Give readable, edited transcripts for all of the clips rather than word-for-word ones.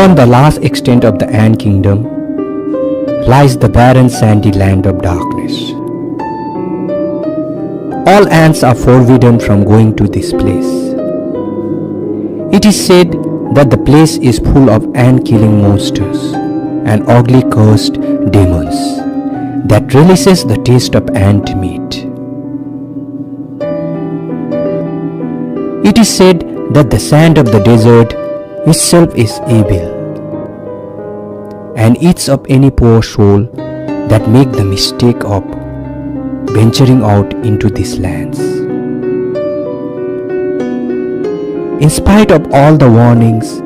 Beyond the last extent of the ant kingdom lies the barren sandy land of darkness. All ants are forbidden from going to this place. It is said that the place is full of ant-killing monsters and ugly cursed demons that relishes the taste of ant meat. It is said that the sand of the desert itself is evil and eats up any poor soul that make the mistake of venturing out into these lands. In spite of all the warnings,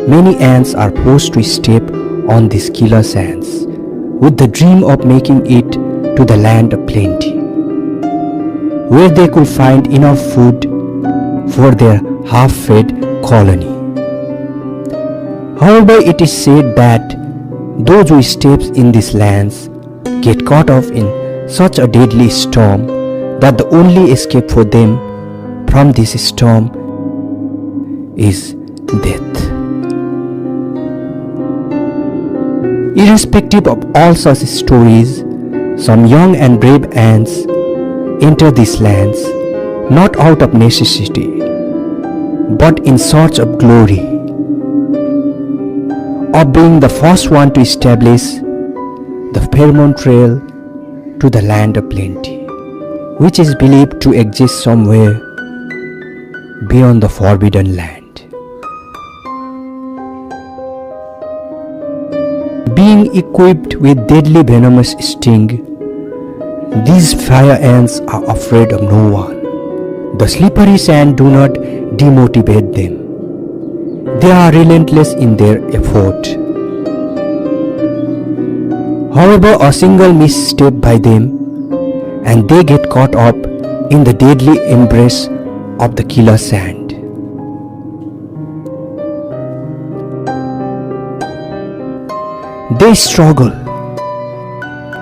many ants are forced to step on these killer sands with the dream of making it to the land of plenty, where they could find enough food for their half-fed colony. However, it is said that those who step in these lands get caught off in such a deadly storm that the only escape for them from this storm is death. Irrespective of all such stories, some young and brave ants enter these lands not out of necessity, but in search of glory, of being the first one to establish the pheromone trail to the land of plenty, which is believed to exist somewhere beyond the forbidden land. Being equipped with deadly venomous sting, these fire ants are afraid of no one. The slippery sand do not demotivate them. They are relentless in their effort. However, a single misstep by them and they get caught up in the deadly embrace of the killer sand. They struggle.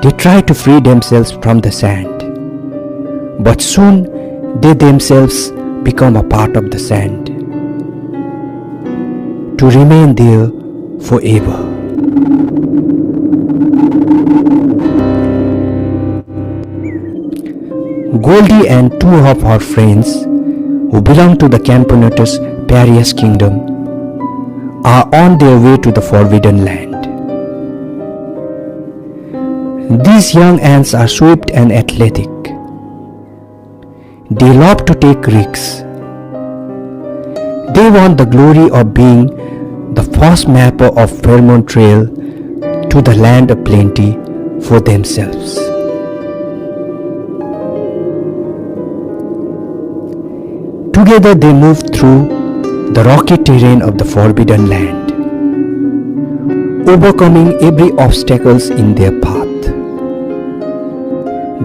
They try to free themselves from the sand, but soon they themselves become a part of the sand, to remain there forever. Goldie and two of her friends, who belong to the Camponotus Parias kingdom, are on their way to the forbidden land. These young ants are swift and athletic. They love to take risks. They want the glory of being the first mapper of pheromone trail to the land of plenty for themselves. Together they move through the rocky terrain of the forbidden land, overcoming every obstacle in their path.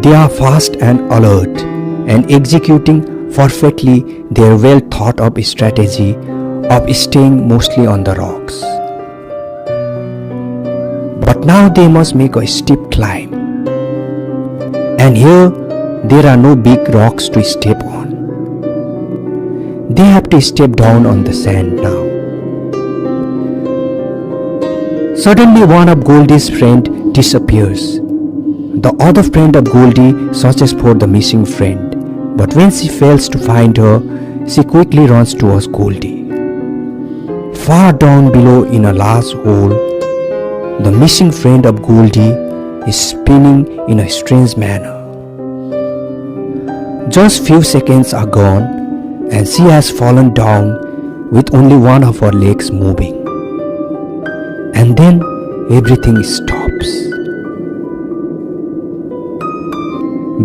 They are fast and alert and executing perfectly their well thought of strategy of staying mostly on the rocks. But now they must make a steep climb, and here there are no big rocks to step on. They have to step down on the sand now. Suddenly one of Goldie's friends disappears. The other friend of Goldie searches for the missing friend, but when she fails to find her, she quickly runs towards Goldie. Far down below in a large hole, the missing friend of Goldie is spinning in a strange manner. Just few seconds are gone and she has fallen down with only one of her legs moving. And then everything stops.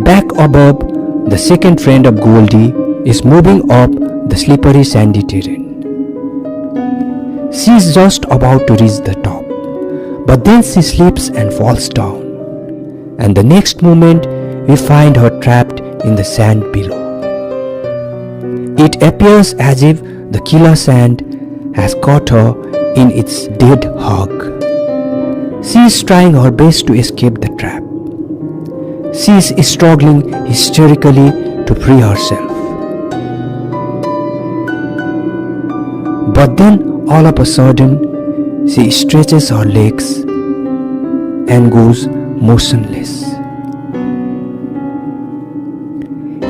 Back above, the second friend of Goldie is moving up the slippery sandy terrain. She is just about to reach the top, but then she slips and falls down, and the next moment we find her trapped in the sand below. It appears as if the killer sand has caught her in its dead hug. She is trying her best to escape the trap. She is struggling hysterically to free herself. But then all of a sudden She stretches her legs and goes motionless.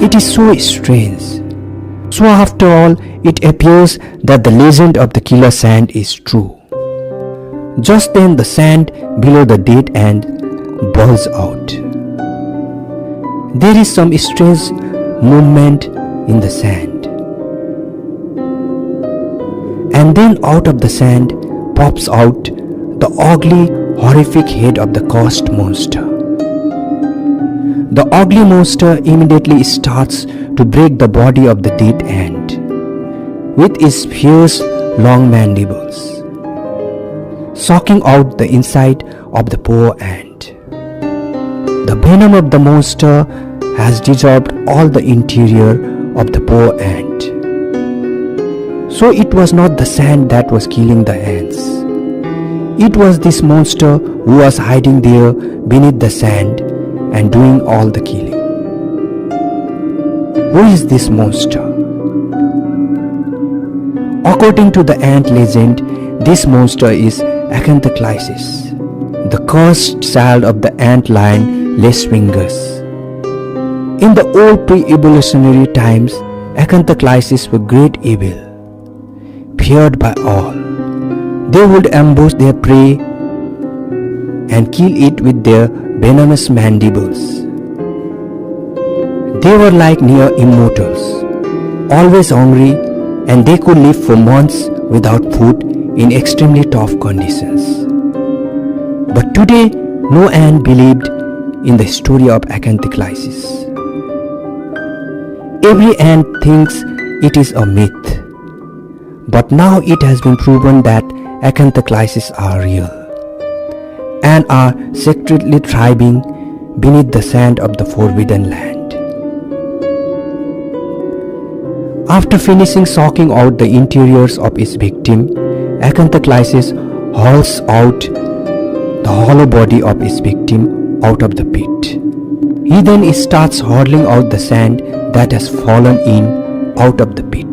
It is so strange. So after all, it appears that the legend of the killer sand is true. Just then the sand below the dead ant bulges out. There is some strange movement in the sand. And then out of the sand pops out the ugly, horrific head of the cursed monster. The ugly monster immediately starts to break the body of the dead ant with its fierce, long mandibles, sucking out the inside of the poor ant. The venom of the monster has dissolved all the interior of the poor ant. So it was not the sand that was killing the ants. It was this monster who was hiding there beneath the sand and doing all the killing. Who is this monster? According to the ant legend, this monster is Acanthochlysis, the cursed child of the ant lion Leswingus. In the old pre-evolutionary times, Acanthochlysis were great evil, feared by all. They would ambush their prey and kill it with their venomous mandibles. They were like near immortals, always hungry, and they could live for months without food in extremely tough conditions. But today, no ant believed in the story of Acanthochlysis. Every ant thinks it is a myth, but now it has been proven that Acanthochlysis are real and are secretly thriving beneath the sand of the Forbidden Land. After finishing sucking out the interiors of its victim, Acanthochlysis hauls out the hollow body of its victim out of the pit. He then starts hurling out the sand that has fallen in out of the pit.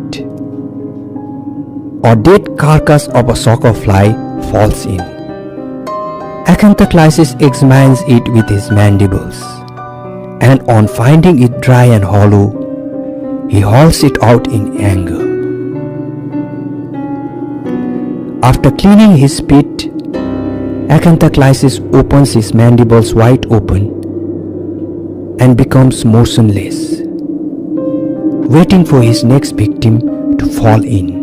A dead carcass of a sucker fly falls in. Acanthochlysis examines it with his mandibles, and on finding it dry and hollow, he hauls it out in anger. After cleaning his pit, Acanthochlysis opens his mandibles wide open and becomes motionless, waiting for his next victim to fall in.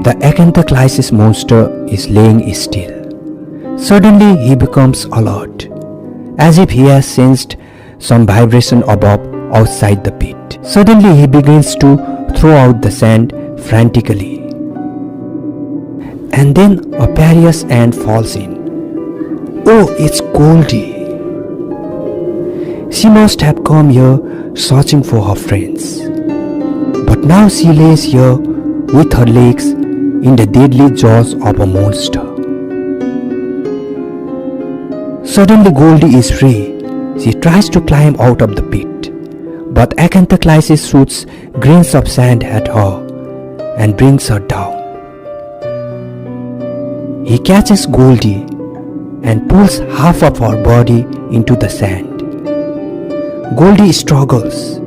The Acanthochlysis monster is laying still. Suddenly he becomes alert, as if he has sensed some vibration above outside the pit. Suddenly he begins to throw out the sand frantically. And then a parious ant falls in. Oh, it's Goldie. She must have come here searching for her friends. But now she lays here with her legs in the deadly jaws of a monster. Suddenly Goldie is free. She tries to climb out of the pit, but Acanthochlysis shoots grains of sand at her and brings her down. He catches Goldie and pulls half of her body into the sand. Goldie struggles.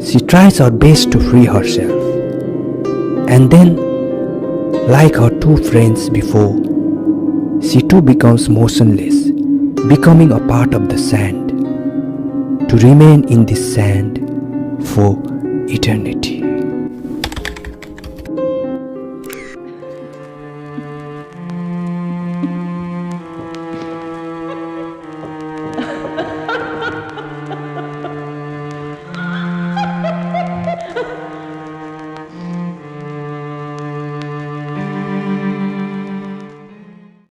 She tries her best to free herself. And then, like her two friends before, she too becomes motionless, becoming a part of the sand, to remain in this sand for eternity.